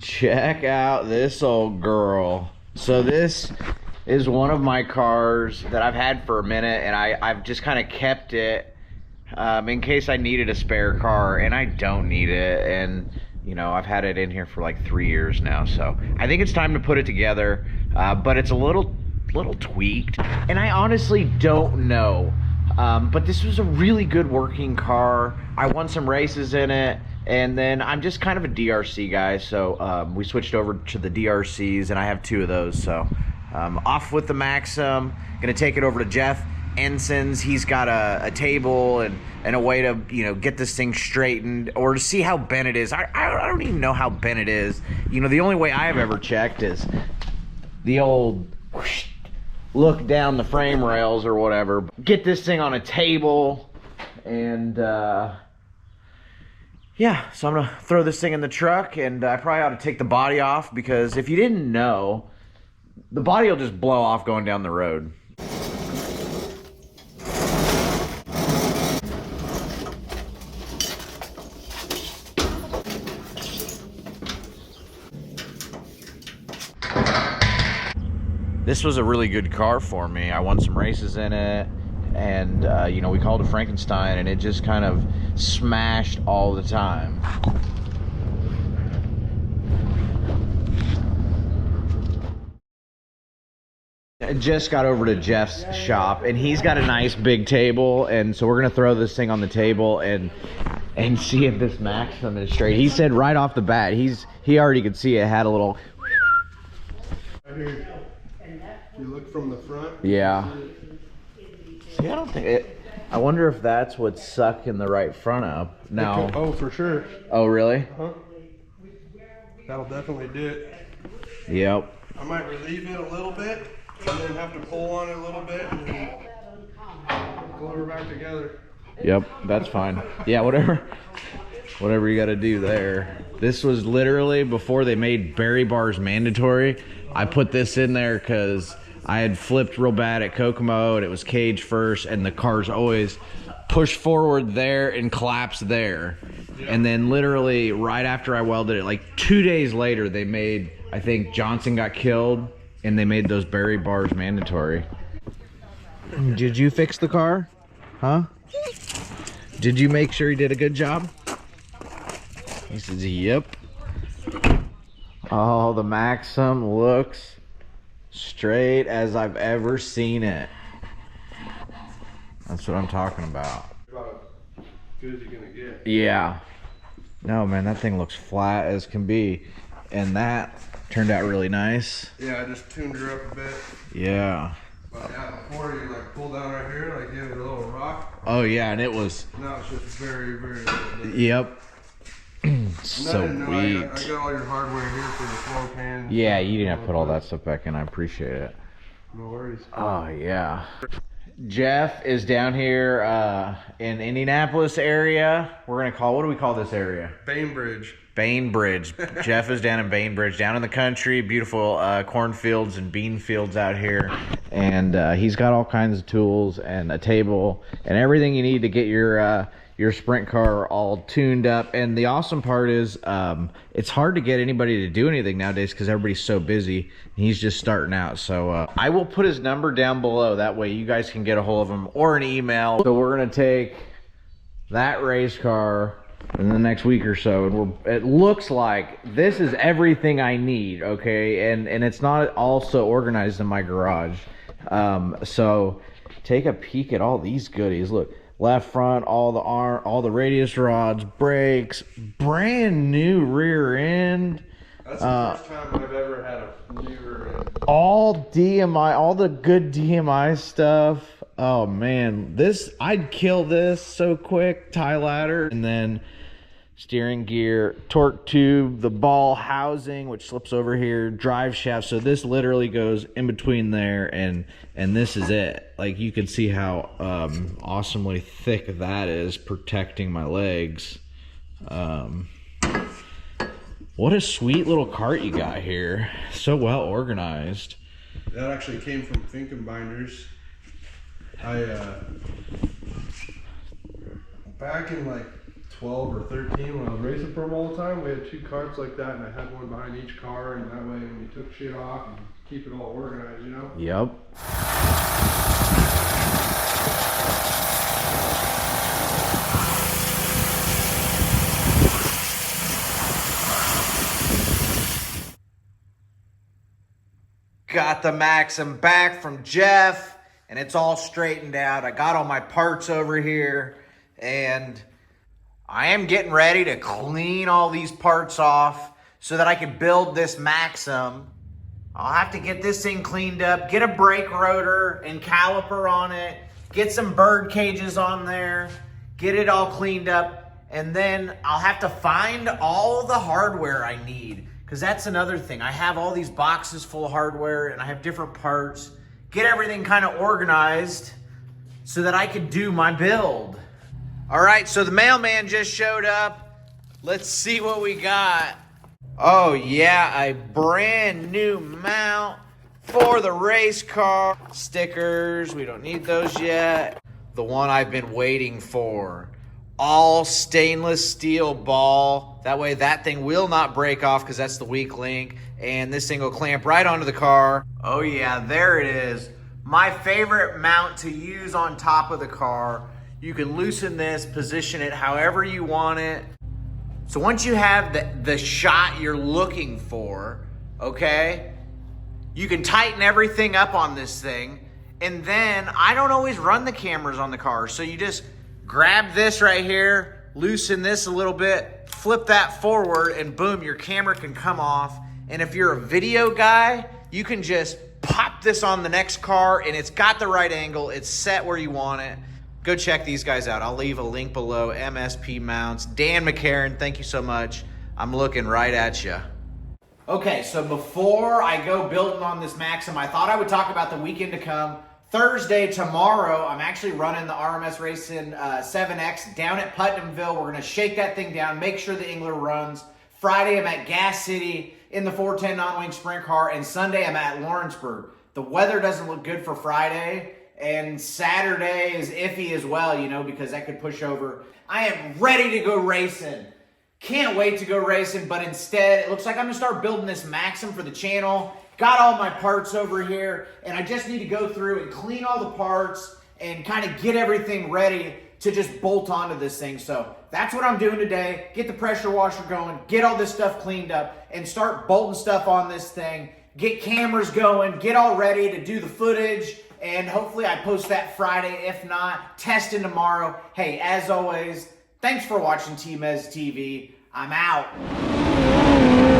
Check out this old girl. So this is one of my cars that I've had for a minute, and I've just kind of kept it in case I needed a spare car, and I don't need it. And you know, I've had it in here for like 3 years now, so I think it's time to put it together. But it's a little tweaked, and I honestly don't know. But this was a really good working car. I won some races in it, and then I'm just kind of a DRC guy, so we switched over to the DRCs, and I have 2 of those. So off with the Maxim. Gonna take it over to Geoff Ensign's. He's got a table and a way to, you know, get this thing straightened, or to see how bent it is. I don't even know how bent it is. You know, the only way I've ever checked is the old whoosh, look down the frame rails or whatever. Get this thing on a table, and yeah, so I'm gonna throw this thing in the truck, and I probably ought to take the body off, because if you didn't know, the body will just blow off going down the road. This was a really good car for me. I won some races in it, and you know, we called it Frankenstein, and it just kind of smashed all the time. I just got over to Geoff's shop, and he's got a nice big table, and so we're gonna throw this thing on the table and see if this Maxim is straight. He said right off the bat, he already could see it had a little. Right here. You look from the front. Yeah. See, I don't think it. I wonder if that's what's sucking the right front up. No. Oh, for sure. Oh, really? Huh? That'll definitely do it. Yep. I might relieve it a little bit, and then have to pull on it a little bit, and then glue her back together. Yep, that's fine. Yeah, whatever you got to do there. This was literally before they made berry bars mandatory. I put this in there because I had flipped real bad at Kokomo, and it was cage first, and the cars always push forward there and collapse there. Yeah. And then literally right after I welded it, like 2 days later, they made, I think Johnson got killed, and they made those berry bars mandatory. Did you fix the car? Huh? Did you make sure you did a good job? He says, yep. Oh, the Maxim looks straight as I've ever seen it. That's what I'm talking about. About as good as you're gonna get. Yeah. No, man, that thing looks flat as can be. And that turned out really nice. Yeah, I just tuned her up a bit. Yeah. But yeah, before you like pull down right here, like give it a little rock. Oh yeah, and it was. Now it's just very, very little. Yep. So weak. I got all your hardware here for the floor pan. Yeah, you didn't have to put all that stuff back in. I appreciate it. No worries. Oh yeah. Geoff is down here in Indianapolis area. We're gonna call, what do we call this area? Bainbridge. Bainbridge. Geoff is down in Bainbridge, down in the country. Beautiful cornfields and bean fields out here. And he's got all kinds of tools and a table and everything you need to get your sprint car all tuned up. And the awesome part is it's hard to get anybody to do anything nowadays because everybody's so busy. He's just starting out. So I will put his number down below. That way you guys can get a hold of him, or an email. So we're gonna take that race car in the next week or so, and it looks like this is everything I need, okay? And it's not all so organized in my garage. So take a peek at all these goodies. Look, left front, all the arm, all the radius rods, brakes, brand new rear end. That's the first time I've ever had a new rear end. All DMI, all the good DMI stuff. Oh man, this, I'd kill this so quick. Tie ladder, and then steering gear, torque tube, the ball housing, which slips over here, drive shaft. So this literally goes in between there, and this is it. Like, you can see how awesomely thick that is, protecting my legs. What a sweet little cart you got here. So well organized. That actually came from Finkenbinders. Back in like 12 or 13 when I was racing for them all the time. We had 2 carts like that, and I had one behind each car, and that way when you took shit off, you keep it all organized, you know? Yep. Got the Maxim back from Geoff, and it's all straightened out. I got all my parts over here, and I am getting ready to clean all these parts off so that I can build this Maxim. I'll have to get this thing cleaned up, get a brake rotor and caliper on it, get some bird cages on there, get it all cleaned up, and then I'll have to find all the hardware I need, because that's another thing. I have all these boxes full of hardware and I have different parts. Get everything kind of organized so that I can do my build. All right, so the mailman just showed up. Let's see what we got. Oh yeah, a brand new mount for the race car. Stickers, we don't need those yet. The one I've been waiting for. All stainless steel ball. That way that thing will not break off because that's the weak link. And this thing will clamp right onto the car. Oh yeah, there it is. My favorite mount to use on top of the car. You can loosen this, position it however you want it. So once you have the shot you're looking for, okay, you can tighten everything up on this thing. And then I don't always run the cameras on the car. So you just grab this right here, loosen this a little bit, flip that forward, and boom, your camera can come off. And if you're a video guy, you can just pop this on the next car and it's got the right angle. It's set where you want it. Go check these guys out. I'll leave a link below. MSP Mounts. Dan McCarran, thank you so much. I'm looking right at you. Okay, so before I go building on this Maxim, I thought I would talk about the weekend to come. Thursday, tomorrow, I'm actually running the RMS Racing 7X down at Putnamville. We're going to shake that thing down, make sure the Engler runs. Friday, I'm at Gas City in the 410 non-wing sprint car. And Sunday, I'm at Lawrenceburg. The weather doesn't look good for Friday. And Saturday is iffy as well, you know, because that could push over. I am ready to go racing. Can't wait to go racing, but instead, it looks like I'm going to start building this Maxim for the channel. Got all my parts over here, and I just need to go through and clean all the parts and kind of get everything ready to just bolt onto this thing. So that's what I'm doing today. Get the pressure washer going, get all this stuff cleaned up, and start bolting stuff on this thing. Get cameras going, get all ready to do the footage, and hopefully I post that Friday. If not, testing tomorrow. Hey, as always, thanks for watching TmezTv. I'm out.